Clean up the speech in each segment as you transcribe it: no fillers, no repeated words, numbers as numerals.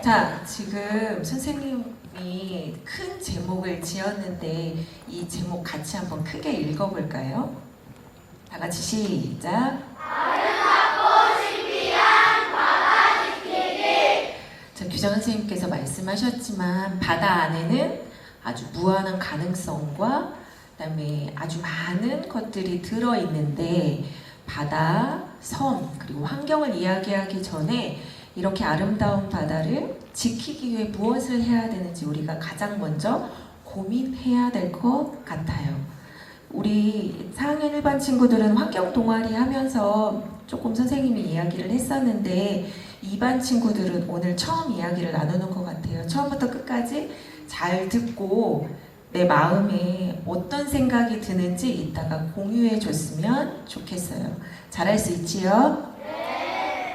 자, 지금 선생님이 큰 제목을 지었는데 이 제목 같이 한번 크게 읽어볼까요? 다 같이 시작. 자, 규정 선생님께서 말씀하셨지만 바다 안에는 아주 무한한 가능성과 그다음에 아주 많은 것들이 들어있는데 바다, 섬, 그리고 환경을 이야기하기 전에 이렇게 아름다운 바다를 지키기 위해 무엇을 해야 되는지 우리가 가장 먼저 고민해야 될 것 같아요. 우리 4학년 일반 친구들은 환경 동아리 하면서 조금 선생님이 이야기를 했었는데 2반 친구들은 오늘 처음 이야기를 나누는 것 같아요. 처음부터 끝까지 잘 듣고 내 마음에 어떤 생각이 드는지 이따가 공유해 줬으면 좋겠어요. 잘할 수 있지요?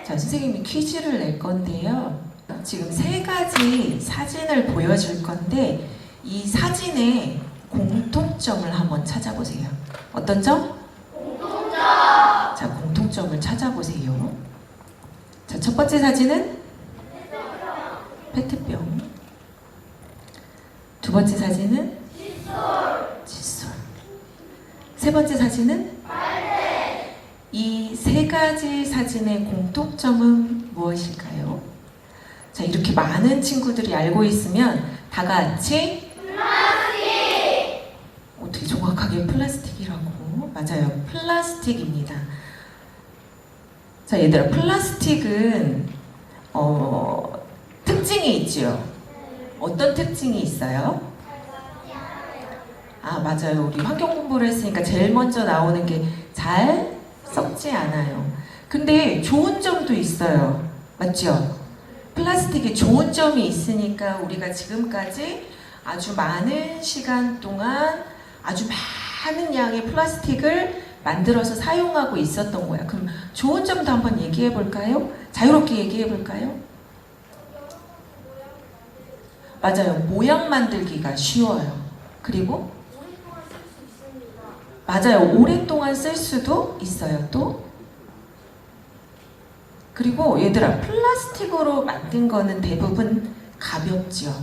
자, 선생님이 퀴즈를 낼 건데요. 지금 3가지 사진을 보여줄 건데 이 사진의 공통점을 한번 찾아보세요. 어떤 점? 공통점! 자, 공통점을 찾아보세요. 자, 첫 번째 사진은? 페트병. 두 번째 사진은? 칫솔. 세 번째 사진은? 이 3가지 사진의 공통점은 무엇일까요? 자, 이렇게 많은 친구들이 알고 있으면 다 같이 플라스틱! 어떻게 정확하게 플라스틱이라고? 맞아요. 플라스틱입니다. 자, 얘들아, 플라스틱은 특징이 있죠? 어떤 특징이 있어요? 아, 맞아요. 우리 환경 공부를 했으니까 제일 먼저 나오는 게 잘 썩지 않아요. 근데 좋은 점도 있어요. 맞죠? 플라스틱에 좋은 점이 있으니까 우리가 지금까지 아주 많은 시간 동안 아주 많은 양의 플라스틱을 만들어서 사용하고 있었던 거야. 그럼 좋은 점도 한번 얘기해 볼까요? 자유롭게 얘기해 볼까요? 맞아요. 모양 만들기가 쉬워요. 그리고 맞아요. 오랫동안 쓸 수도 있어요. 또 그리고 얘들아, 플라스틱으로 만든 거는 대부분 가볍죠.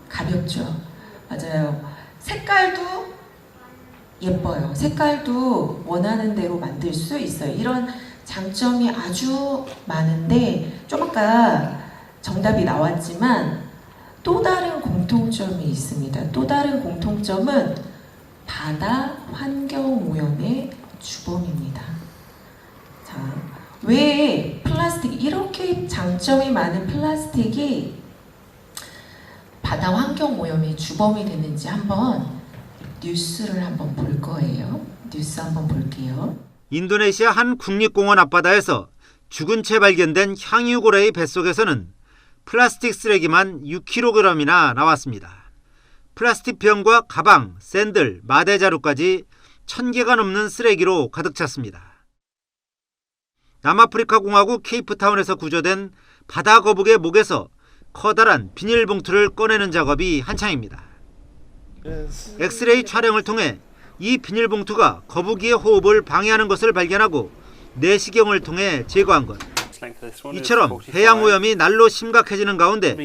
가볍죠. 맞아요. 색깔도 예뻐요. 색깔도 원하는 대로 만들 수 있어요. 이런 장점이 아주 많은데 좀 아까 정답이 나왔지만 또 다른 공통점이 있습니다. 또 다른 공통점은 바다 환경오염의 주범입니다. 자, 왜 플라스틱, 이렇게 장점이 많은 플라스틱이 바다 환경오염의 주범이 되는지 한번 뉴스를 한번 볼 거예요. 뉴스 한번 볼게요. 인도네시아 한 국립공원 앞바다에서 죽은 채 발견된 향유고래의 뱃속에서는 플라스틱 쓰레기만 6kg이나 나왔습니다. 플라스틱 병과 가방, 샌들, 마대자루까지 1000개가 넘는 쓰레기로 가득 찼습니다. 남아프리카 공화국 케이프타운에서 구조된 바다 거북의 목에서 커다란 비닐봉투를 꺼내는 작업이 한창입니다. 엑스레이 촬영을 통해 이 비닐봉투가 거북이의 호흡을 방해하는 것을 발견하고 내시경을 통해 제거한 것. 이처럼 해양 오염이 날로 심각해지는 가운데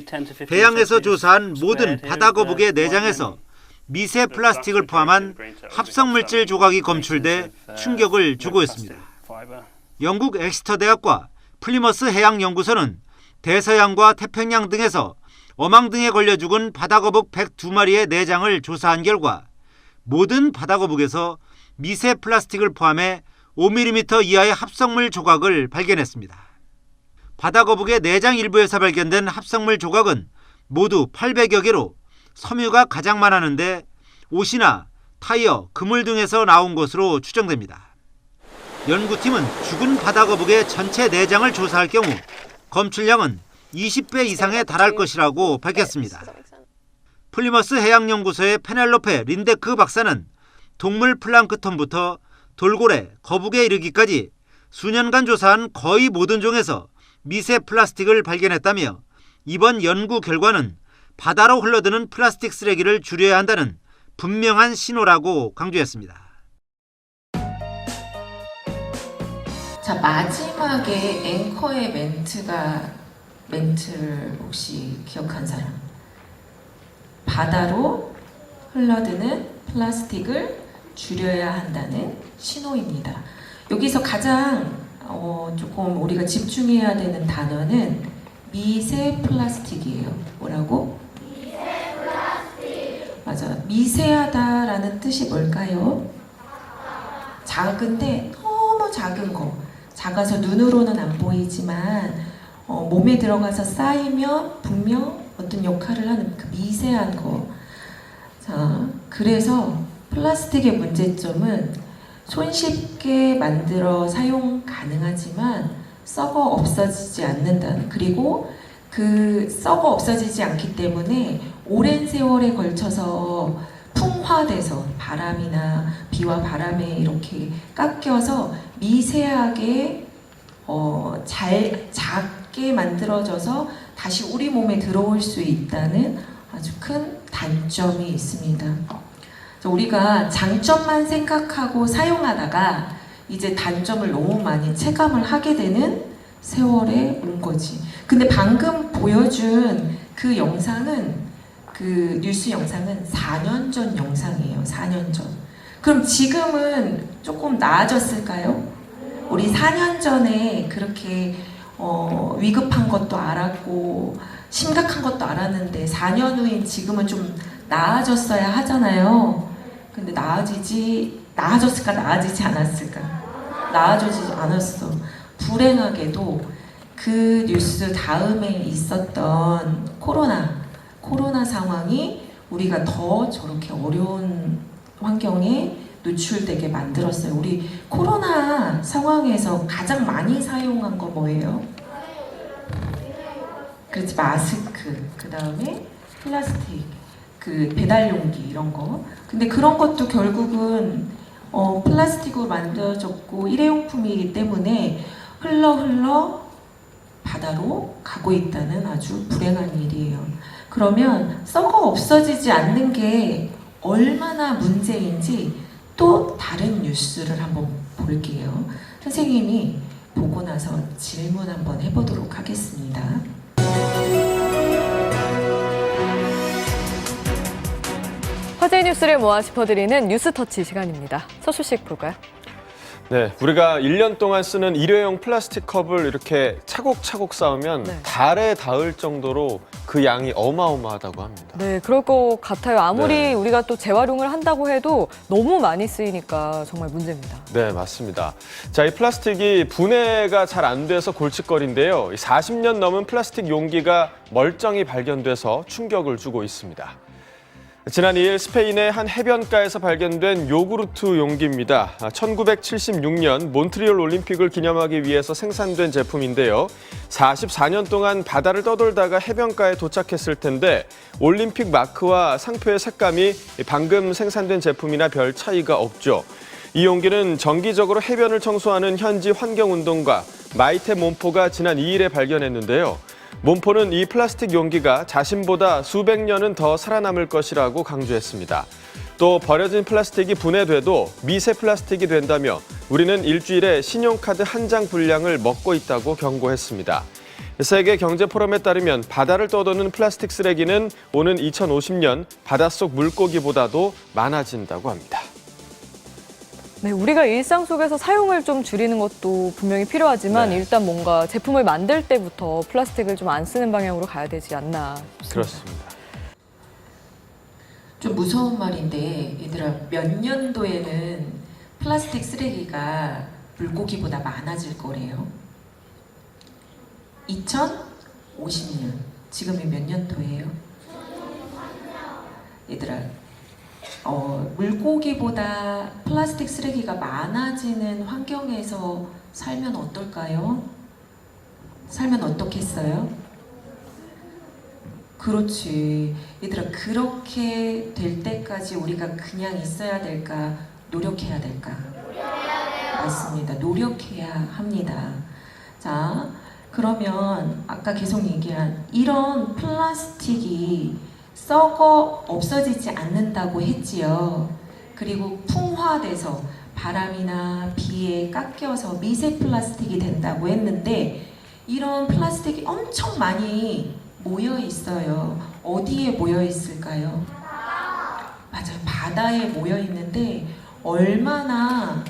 배양에서 조사한 모든 바다 거북의 내장에서 미세 플라스틱을 포함한 합성물질 조각이 검출돼 충격을 주고 있습니다. 영국 엑스터 대학과 플리머스 해양연구소는 대서양과 태평양 등에서 어망등에 걸려 죽은 바다거북 102마리의 내장을 조사한 결과 모든 바다거북에서 미세 플라스틱을 포함해 5mm 이하의 합성물 조각을 발견했습니다. 바다거북의 내장 일부에서 발견된 합성물 조각은 모두 800여 개로 섬유가 가장 많았는데 옷이나 타이어, 그물 등에서 나온 것으로 추정됩니다. 연구팀은 죽은 바다거북의 전체 내장을 조사할 경우 검출량은 20배 이상에 달할 것이라고 밝혔습니다. 플리머스 해양연구소의 페넬로페 린데크 박사는 동물 플랑크톤부터 돌고래, 거북에 이르기까지 수년간 조사한 거의 모든 종에서 미세 플라스틱을 발견했다며 이번 연구 결과는 바다로 흘러드는 플라스틱 쓰레기를 줄여야 한다는 분명한 신호라고 강조했습니다. 자, 마지막에 앵커의 멘트가 멘트를 혹시 기억한 사람? 바다로 흘러드는 플라스틱을 줄여야 한다는 신호입니다. 여기서 가장 조금 우리가 집중해야 되는 단어는 미세 플라스틱이에요. 뭐라고? 미세 플라스틱. 맞아. 미세하다라는 뜻이 뭘까요? 작은데 너무 작은 거. 작아서 눈으로는 안 보이지만 몸에 들어가서 쌓이면 분명 어떤 역할을 하는 그 미세한 거. 자, 그래서 플라스틱의 문제점은 손쉽게 만들어 사용 가능하지만 썩어 없어지지 않는다는, 그리고 그 썩어 없어지지 않기 때문에 오랜 세월에 걸쳐서 풍화돼서 바람이나 비와 바람에 이렇게 깎여서 미세하게 작게 만들어져서 다시 우리 몸에 들어올 수 있다는 아주 큰 단점이 있습니다. 우리가 장점만 생각하고 사용하다가 이제 단점을 너무 많이 체감을 하게 되는 세월에 온 거지. 근데 방금 보여준 그 영상은, 그 뉴스 영상은 4년 전 영상이에요. 4년 전. 그럼 지금은 조금 나아졌을까요? 우리 4년 전에 그렇게 위급한 것도 알았고 심각한 것도 알았는데 4년 후인 지금은 좀 나아졌어야 하잖아요. 근데 나아졌을까 나아지지 않았을까? 나아지지 않았어. 불행하게도 그 뉴스 다음에 있었던 코로나 상황이 우리가 더 저렇게 어려운 환경에 노출되게 만들었어요. 우리 코로나 상황에서 가장 많이 사용한 거 뭐예요? 그렇지, 마스크, 그 다음에 플라스틱, 그 배달용기 이런 거. 근데 그런 것도 결국은 플라스틱으로 만들어졌고 일회용품이기 때문에 흘러 바다로 가고 있다는 아주 불행한 일이에요. 그러면 썩어 없어지지 않는 게 얼마나 문제인지 또 다른 뉴스를 한번 볼게요. 선생님이 보고 나서 질문 한번 해보도록 하겠습니다. 화제의 뉴스를 모아 짚어드리는 뉴스터치 시간입니다. 소식씩 볼까요? 네, 우리가 1년 동안 쓰는 일회용 플라스틱 컵을 이렇게 차곡차곡 쌓으면 네. 달에 닿을 정도로 그 양이 어마어마하다고 합니다. 네, 그럴 것 같아요. 아무리 네. 우리가 또 재활용을 한다고 해도 너무 많이 쓰이니까 정말 문제입니다. 네, 맞습니다. 자, 이 플라스틱이 분해가 잘 안 돼서 골칫거리인데요. 40년 넘은 플라스틱 용기가 멀쩡히 발견돼서 충격을 주고 있습니다. 지난 2일 스페인의 한 해변가에서 발견된 요구르트 용기입니다. 1976년 몬트리올 올림픽을 기념하기 위해서 생산된 제품인데요. 44년 동안 바다를 떠돌다가 해변가에 도착했을 텐데 올림픽 마크와 상표의 색감이 방금 생산된 제품이나 별 차이가 없죠. 이 용기는 정기적으로 해변을 청소하는 현지 환경운동가 마이테 몬포가 지난 2일에 발견했는데요. 몬포는 이 플라스틱 용기가 자신보다 수백 년은 더 살아남을 것이라고 강조했습니다. 또 버려진 플라스틱이 분해돼도 미세 플라스틱이 된다며 우리는 일주일에 신용카드 한 장 분량을 먹고 있다고 경고했습니다. 세계 경제 포럼에 따르면 바다를 떠도는 플라스틱 쓰레기는 오는 2050년 바닷속 물고기보다도 많아진다고 합니다. 네, 우리가 일상 속에서 사용을 좀 줄이는 것도 분명히 필요하지만 네. 일단 뭔가 제품을 만들 때부터 플라스틱을 좀 안 쓰는 방향으로 가야 되지 않나 싶습니다. 그렇습니다. 좀 무서운 말인데 얘들아, 몇 년도에는 플라스틱 쓰레기가 물고기보다 많아질 거래요? 2050년. 지금이 몇 년도예요? 얘들아, 물고기보다 플라스틱 쓰레기가 많아지는 환경에서 살면 어떨까요? 살면 어떻겠어요? 그렇지. 얘들아, 그렇게 될 때까지 우리가 그냥 있어야 될까? 노력해야 될까? 맞습니다. 노력해야 합니다. 자, 그러면 아까 계속 얘기한 이런 플라스틱이 썩어 없어지지 않는다고 했지요. 그리고 풍화돼서 바람이나 비에 깎여서 미세 플라스틱이 된다고 했는데 이런 플라스틱이 엄청 많이 모여 있어요. 어디에 모여 있을까요? 맞아요. 바다에 모여 있는데 얼마나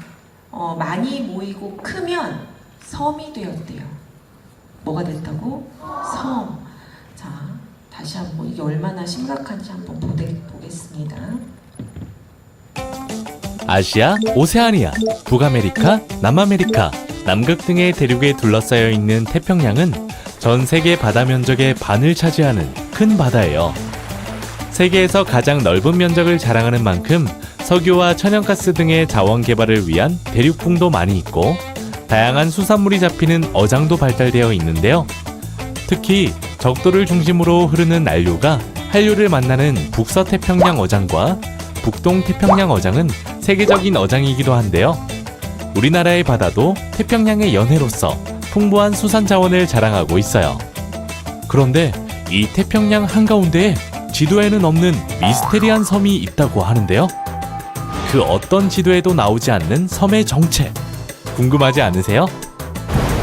많이 모이고 크면 섬이 되었대요. 뭐가 됐다고? 섬. 자, 다시 한번 이게 얼마나 심각한지 한번 보겠습니다. 아시아, 오세아니아, 북아메리카, 남아메리카, 남극 등의 대륙에 둘러싸여 있는 태평양은 전 세계 바다 면적의 반을 차지하는 큰 바다예요. 세계에서 가장 넓은 면적을 자랑하는 만큼 석유와 천연가스 등의 자원 개발을 위한 대륙풍도 많이 있고 다양한 수산물이 잡히는 어장도 발달되어 있는데요. 특히 적도를 중심으로 흐르는 난류가 한류를 만나는 북서태평양 어장과 북동태평양 어장은 세계적인 어장이기도 한데요. 우리나라의 바다도 태평양의 연해로서 풍부한 수산 자원을 자랑하고 있어요. 그런데 이 태평양 한가운데에 지도에는 없는 미스테리한 섬이 있다고 하는데요. 그 어떤 지도에도 나오지 않는 섬의 정체, 궁금하지 않으세요?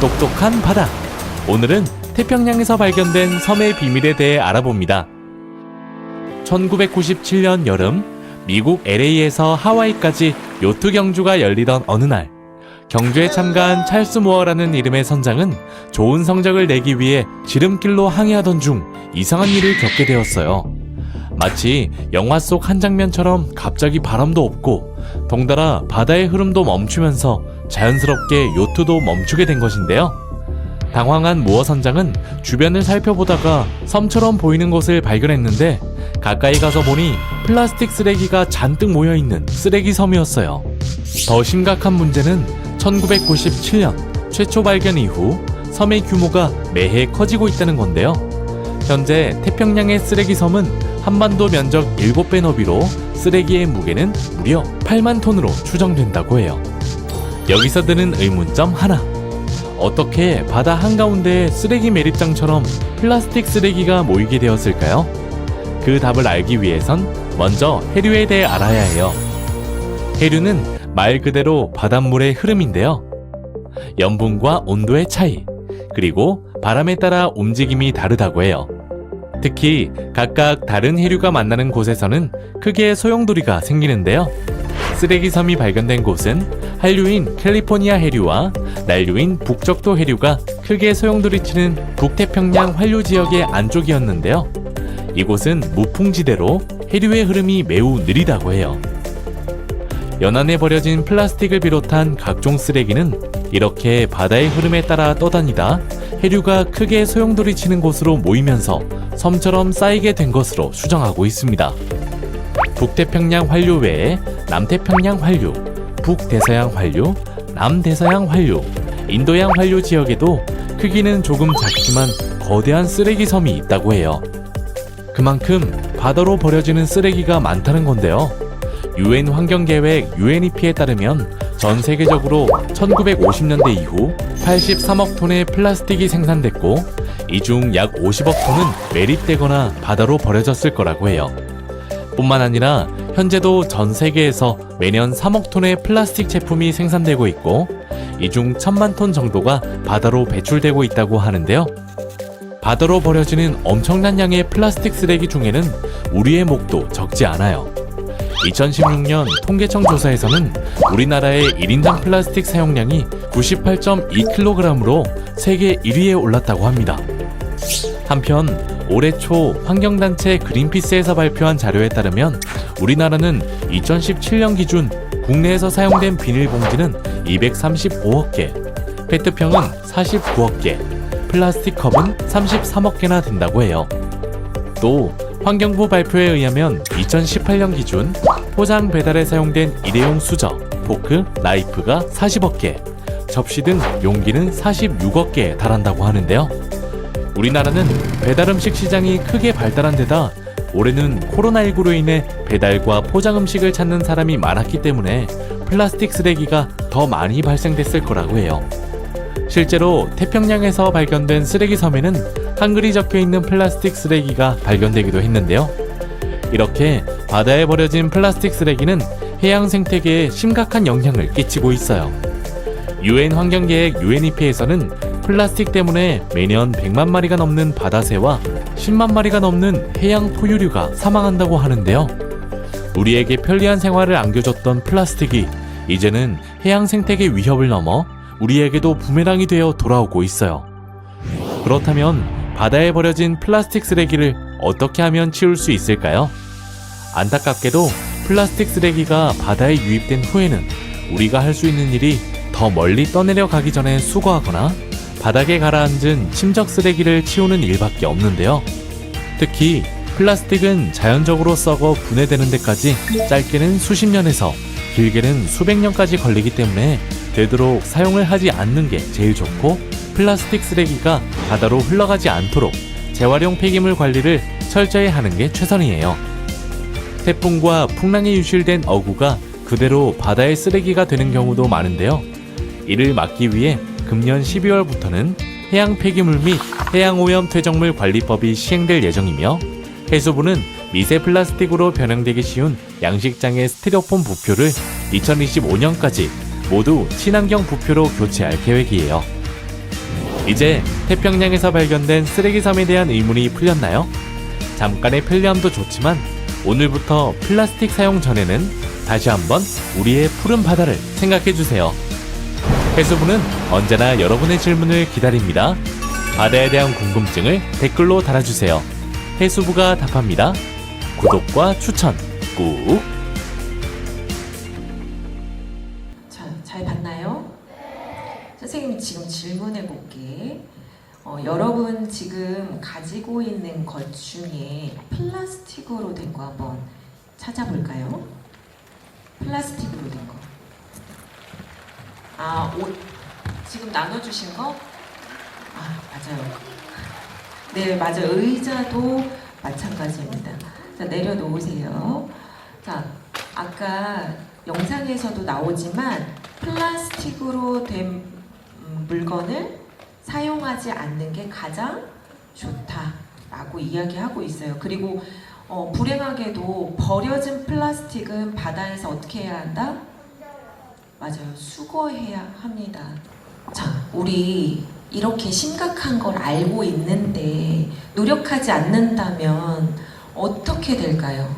똑똑한 바다. 오늘은 태평양에서 발견된 섬의 비밀에 대해 알아봅니다. 1997년 여름, 미국 LA에서 하와이까지 요트 경주가 열리던 어느 날, 경주에 참가한 찰스 무어라는 이름의 선장은 좋은 성적을 내기 위해 지름길로 항해하던 중 이상한 일을 겪게 되었어요. 마치 영화 속 한 장면처럼 갑자기 바람도 없고 덩달아 바다의 흐름도 멈추면서 자연스럽게 요트도 멈추게 된 것인데요. 당황한 무어 선장은 주변을 살펴보다가 섬처럼 보이는 곳을 발견했는데 가까이 가서 보니 플라스틱 쓰레기가 잔뜩 모여있는 쓰레기 섬이었어요. 더 심각한 문제는 1997년 최초 발견 이후 섬의 규모가 매해 커지고 있다는 건데요. 현재 태평양의 쓰레기 섬은 한반도 면적 7배 너비로 쓰레기의 무게는 무려 8만 톤으로 추정된다고 해요. 여기서 드는 의문점 하나. 어떻게 바다 한가운데에 쓰레기 매립장처럼 플라스틱 쓰레기가 모이게 되었을까요? 그 답을 알기 위해선 먼저 해류에 대해 알아야 해요. 해류는 말 그대로 바닷물의 흐름인데요. 염분과 온도의 차이, 그리고 바람에 따라 움직임이 다르다고 해요. 특히 각각 다른 해류가 만나는 곳에서는 크게 소용돌이가 생기는데요. 쓰레기 섬이 발견된 곳은 한류인 캘리포니아 해류와 난류인 북적도 해류가 크게 소용돌이치는 북태평양 환류 지역의 안쪽이었는데요. 이곳은 무풍지대로 해류의 흐름이 매우 느리다고 해요. 연안에 버려진 플라스틱을 비롯한 각종 쓰레기는 이렇게 바다의 흐름에 따라 떠다니다 해류가 크게 소용돌이치는 곳으로 모이면서 섬처럼 쌓이게 된 것으로 추정하고 있습니다. 북태평양 환류 외에 남태평양 환류, 북대서양 환류, 남대서양 환류, 인도양 환류 지역에도 크기는 조금 작지만 거대한 쓰레기 섬이 있다고 해요. 그만큼 바다로 버려지는 쓰레기가 많다는 건데요. UN 환경계획 UNEP에 따르면 전 세계적으로 1950년대 이후 83억 톤의 플라스틱이 생산됐고 이 중 약 50억 톤은 매립되거나 바다로 버려졌을 거라고 해요. 뿐만 아니라 현재도 전 세계에서 매년 3억 톤의 플라스틱 제품이 생산되고 있고 이 중 1000만 톤 정도가 바다로 배출되고 있다고 하는데요. 바다로 버려지는 엄청난 양의 플라스틱 쓰레기 중에는 우리의 목도 적지 않아요. 2016년 통계청 조사에서는 우리나라의 1인당 플라스틱 사용량이 98.2kg으로 세계 1위에 올랐다고 합니다. 한편 올해 초 환경단체 그린피스에서 발표한 자료에 따르면 우리나라는 2017년 기준 국내에서 사용된 비닐봉지는 235억 개, 페트병은 49억 개, 플라스틱 컵은 33억 개나 된다고 해요. 또 환경부 발표에 의하면 2018년 기준 포장 배달에 사용된 일회용 수저, 포크, 나이프가 40억 개, 접시 등 용기는 46억 개에 달한다고 하는데요. 우리나라는 배달 음식 시장이 크게 발달한 데다 올해는 코로나19로 인해 배달과 포장 음식을 찾는 사람이 많았기 때문에 플라스틱 쓰레기가 더 많이 발생됐을 거라고 해요. 실제로 태평양에서 발견된 쓰레기 섬에는 한글이 적혀있는 플라스틱 쓰레기가 발견되기도 했는데요. 이렇게 바다에 버려진 플라스틱 쓰레기는 해양 생태계에 심각한 영향을 끼치고 있어요. UN 환경계획 UNEP에서는 플라스틱 때문에 매년 100만 마리가 넘는 바다새와 10만 마리가 넘는 해양 포유류가 사망한다고 하는데요. 우리에게 편리한 생활을 안겨줬던 플라스틱이 이제는 해양 생태계 위협을 넘어 우리에게도 부메랑이 되어 돌아오고 있어요. 그렇다면 바다에 버려진 플라스틱 쓰레기를 어떻게 하면 치울 수 있을까요? 안타깝게도 플라스틱 쓰레기가 바다에 유입된 후에는 우리가 할 수 있는 일이 더 멀리 떠내려 가기 전에 수거하거나 바닥에 가라앉은 침적 쓰레기를 치우는 일밖에 없는데요. 특히 플라스틱은 자연적으로 썩어 분해되는 데까지 짧게는 수십 년에서 길게는 수백 년까지 걸리기 때문에 되도록 사용을 하지 않는 게 제일 좋고, 플라스틱 쓰레기가 바다로 흘러가지 않도록 재활용 폐기물 관리를 철저히 하는 게 최선이에요. 태풍과 풍랑에 유실된 어구가 그대로 바다의 쓰레기가 되는 경우도 많은데요. 이를 막기 위해 금년 12월부터는 해양 폐기물 및 해양오염 퇴적물 관리법이 시행될 예정이며, 해수부는 미세 플라스틱으로 변형되기 쉬운 양식장의 스티로폼 부표를 2025년까지 모두 친환경 부표로 교체할 계획이에요. 이제 태평양에서 발견된 쓰레기섬에 대한 의문이 풀렸나요? 잠깐의 편리함도 좋지만 오늘부터 플라스틱 사용 전에는 다시 한번 우리의 푸른 바다를 생각해주세요. 해수부는 언제나 여러분의 질문을 기다립니다. 바다에 대한 궁금증을 댓글로 달아주세요. 해수부가 답합니다. 구독과 추천 꾹! 자, 잘 봤나요? 선생님이 지금 질문해 볼게. 여러분 지금 가지고 있는 것 중에 플라스틱으로 된 거 한번 찾아볼까요? 플라스틱으로 된 거. 아, 옷 지금 나눠주신 거? 아, 맞아요. 네, 맞아요. 의자도 마찬가지입니다. 자, 내려놓으세요. 자, 아까 영상에서도 나오지만 플라스틱으로 된 물건을 사용하지 않는 게 가장 좋다라고 이야기하고 있어요. 그리고 불행하게도 버려진 플라스틱은 바다에서 어떻게 해야 한다? 맞아요. 수거해야 합니다. 자, 우리 이렇게 심각한 걸 알고 있는데 노력하지 않는다면 어떻게 될까요?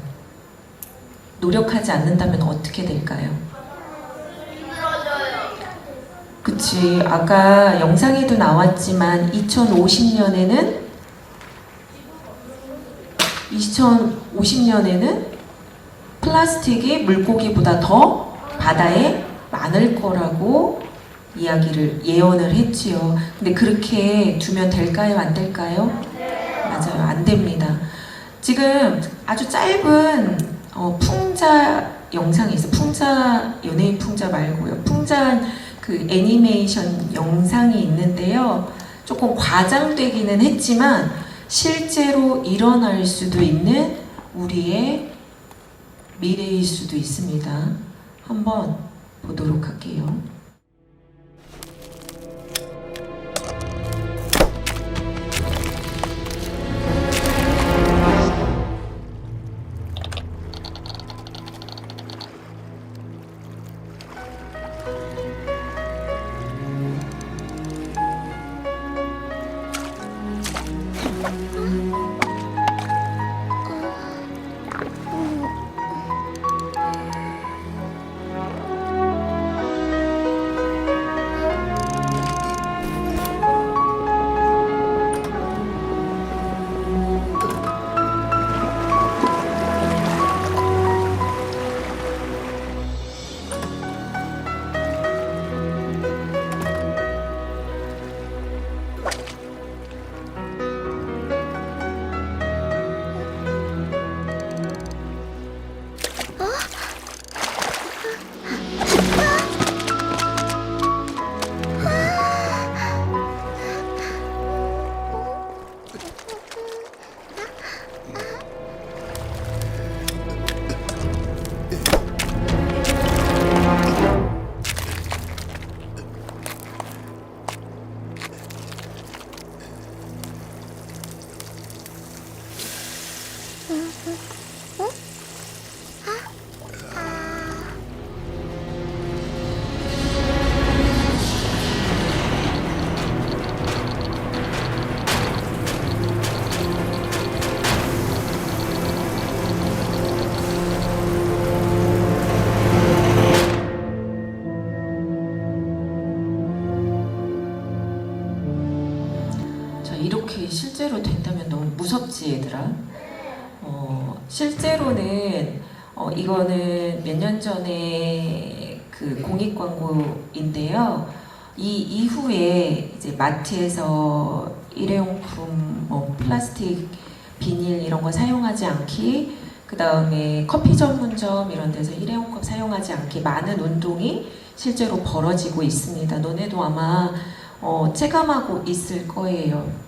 노력하지 않는다면 어떻게 될까요? 그치. 아까 영상에도 나왔지만 2050년에는 플라스틱이 물고기보다 더 바다에 많을 거라고 예언을 했지요. 근데 그렇게 두면 될까요? 안 될까요? 맞아요. 안 됩니다. 지금 아주 짧은 풍자 영상이 있어요. 풍자, 연예인 풍자 말고요. 풍자한 그 애니메이션 영상이 있는데요. 조금 과장되기는 했지만 실제로 일어날 수도 있는 우리의 미래일 수도 있습니다. 한번 보도록 할게요. 무섭지 얘들아. 실제로는 이거는 몇 년 전에 그 공익 광고인데요. 이 이후에 이제 마트에서 일회용품, 뭐 플라스틱, 비닐 이런 거 사용하지 않기, 그 다음에 커피 전문점 이런 데서 일회용컵 사용하지 않기 많은 운동이 실제로 벌어지고 있습니다. 너네도 아마 체감하고 있을 거예요.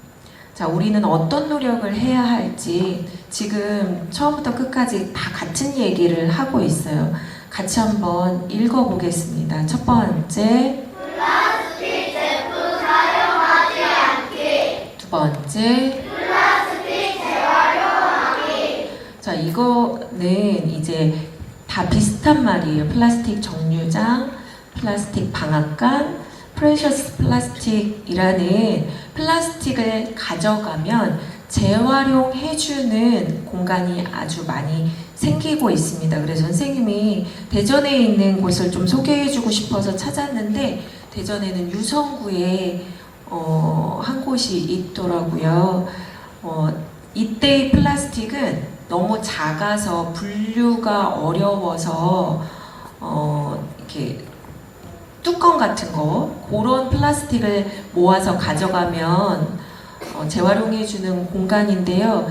자, 우리는 어떤 노력을 해야 할지 지금 처음부터 끝까지 다 같은 얘기를 하고 있어요. 같이 한번 읽어보겠습니다. 첫 번째, 플라스틱 제품 사용하지 않기. 두 번째, 플라스틱 재활용하기. 자, 이거는 이제 다 비슷한 말이에요. 플라스틱 정류장, 플라스틱 방앗간, 프레셔스 플라스틱이라는 플라스틱을 가져가면 재활용해주는 공간이 아주 많이 생기고 있습니다. 그래서 선생님이 대전에 있는 곳을 좀 소개해주고 싶어서 찾았는데 대전에는 유성구에 한 곳이 있더라고요. 이때의 플라스틱은 너무 작아서 분류가 어려워서 이렇게 뚜껑 같은 거 그런 플라스틱을 모아서 가져가면 재활용해주는 공간인데요.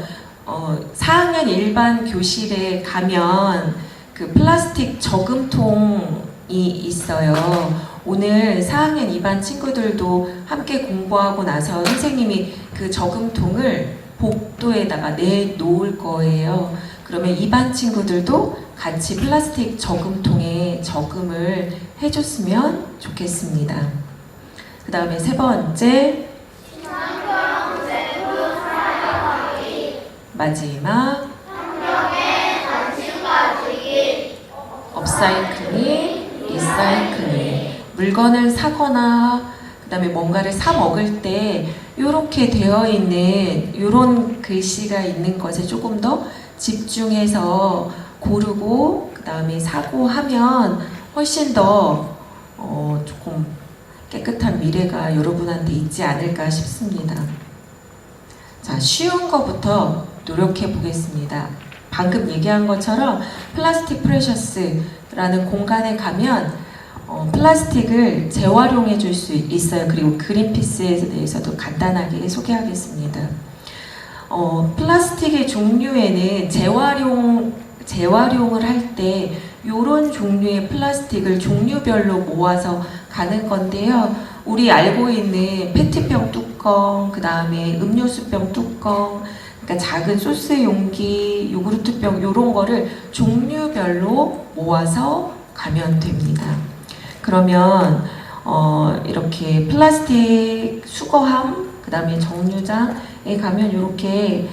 4학년 일반 교실에 가면 그 플라스틱 저금통이 있어요. 오늘 4학년 2반 친구들도 함께 공부하고 나서 선생님이 그 저금통을 복도에다가 내놓을 거예요. 그러면 2반 친구들도 같이 플라스틱 저금통에 저금을 해줬으면 좋겠습니다. 그 다음에 세 번째, 친환경 제품 사용하기. 마지막, 환경에 관심 가지기. 업사이클링, 리사이클링. 물건을 사거나 그 다음에 뭔가를 사 먹을 때 이렇게 되어 있는 이런 글씨가 있는 것에 조금 더 집중해서 고르고 그 다음에 사고 하면 훨씬 더 조금 깨끗한 미래가 여러분한테 있지 않을까 싶습니다. 자, 쉬운 거부터 노력해 보겠습니다. 방금 얘기한 것처럼 플라스틱 프레셔스라는 공간에 가면 플라스틱을 재활용해 줄 수 있어요. 그리고 그린피스에 대해서도 간단하게 소개하겠습니다. 플라스틱의 종류에는 재활용을 할 때 이런 종류의 플라스틱을 종류별로 모아서 가는 건데요. 우리 알고 있는 페트병 뚜껑, 그 다음에 음료수병 뚜껑, 그러니까 작은 소스 용기, 요구르트병 이런 거를 종류별로 모아서 가면 됩니다. 그러면 이렇게 플라스틱 수거함, 그 다음에 정류장에 가면 이렇게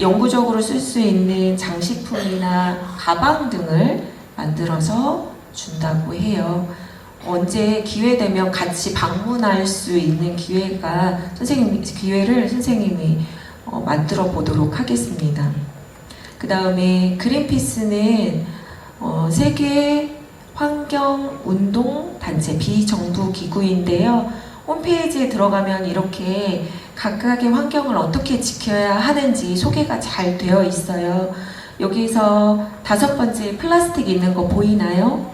영구적으로 쓸 수 있는 장식품이나 가방 등을 만들어서 준다고 해요. 언제 기회 되면 같이 방문할 수 있는 기회를 선생님이 만들어 보도록 하겠습니다. 그 다음에 그린피스는 세계 환경운동단체 비정부 기구인데요. 홈페이지에 들어가면 이렇게 각각의 환경을 어떻게 지켜야 하는지 소개가 잘 되어 있어요. 여기서 5번째 플라스틱 있는 거 보이나요?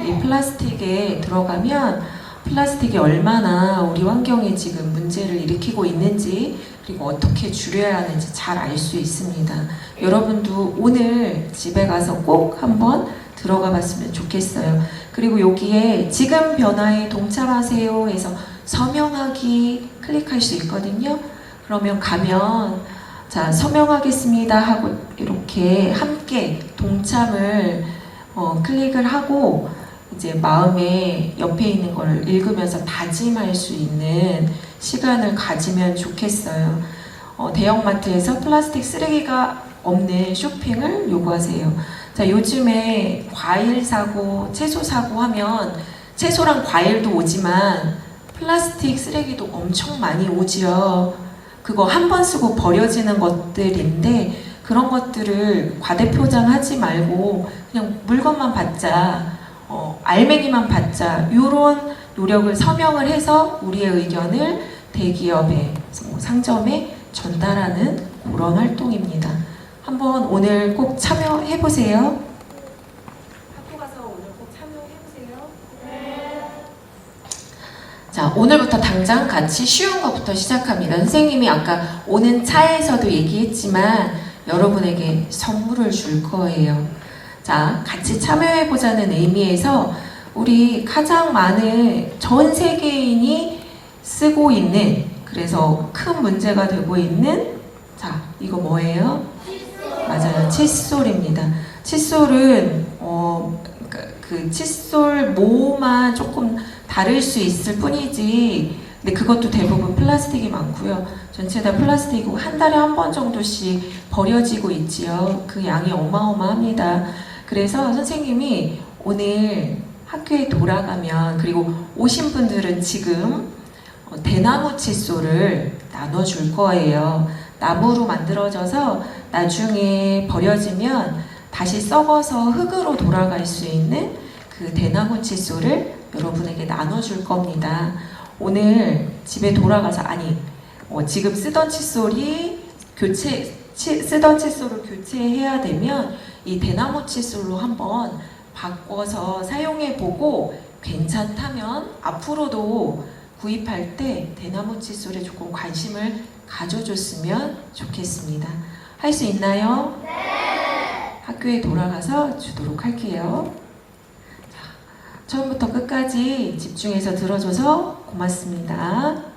이 플라스틱에 들어가면 플라스틱이 얼마나 우리 환경에 지금 문제를 일으키고 있는지 그리고 어떻게 줄여야 하는지 잘 알 수 있습니다. 여러분도 오늘 집에 가서 꼭 한번 들어가 봤으면 좋겠어요. 그리고 여기에 지금 변화에 동참하세요 해서 서명하기 클릭할 수 있거든요. 그러면 가면 자, 서명하겠습니다 하고 이렇게 함께 동참을 클릭을 하고 이제 마음에 옆에 있는 걸 읽으면서 다짐할 수 있는 시간을 가지면 좋겠어요. 대형마트에서 플라스틱 쓰레기가 없는 쇼핑을 요구하세요. 자, 요즘에 과일 사고 채소 사고 하면 채소랑 과일도 오지만 플라스틱 쓰레기도 엄청 많이 오지요. 그거 한 번 쓰고 버려지는 것들인데 그런 것들을 과대포장하지 말고 그냥 물건만 받자, 알맹이만 받자 이런 노력을 서명을 해서 우리의 의견을 대기업에 상점에 전달하는 그런 활동입니다. 한번 오늘 꼭 참여해 보세요. 학교 가서 오늘 꼭 참여해 보세요. 자, 오늘부터 당장 같이 쉬운 것부터 시작합니다. 선생님이 아까 오는 차에서도 얘기했지만 여러분에게 선물을 줄 거예요. 자, 같이 참여해 보자는 의미에서 우리 가장 많은 전 세계인이 쓰고 있는, 그래서 큰 문제가 되고 있는, 자, 이거 뭐예요? 맞아요. 칫솔입니다. 칫솔은 그 칫솔 모만 조금 다를 수 있을 뿐이지, 근데 그것도 대부분 플라스틱이 많고요. 전체 다 플라스틱이고 한 달에 한 번 정도씩 버려지고 있지요. 그 양이 어마어마합니다. 그래서 선생님이 오늘 학교에 돌아가면, 그리고 오신 분들은 지금 대나무 칫솔을 나눠줄 거예요. 나무로 만들어져서 나중에 버려지면 다시 썩어서 흙으로 돌아갈 수 있는 그 대나무 칫솔을 여러분에게 나눠줄 겁니다. 오늘 집에 돌아가서, 지금 쓰던 칫솔이 쓰던 칫솔을 교체해야 되면 이 대나무 칫솔로 한번 바꿔서 사용해보고 괜찮다면 앞으로도 구입할 때 대나무 칫솔에 조금 관심을 가져줬으면 좋겠습니다. 할 수 있나요? 네! 학교에 돌아가서 주도록 할게요. 자, 처음부터 끝까지 집중해서 들어줘서 고맙습니다.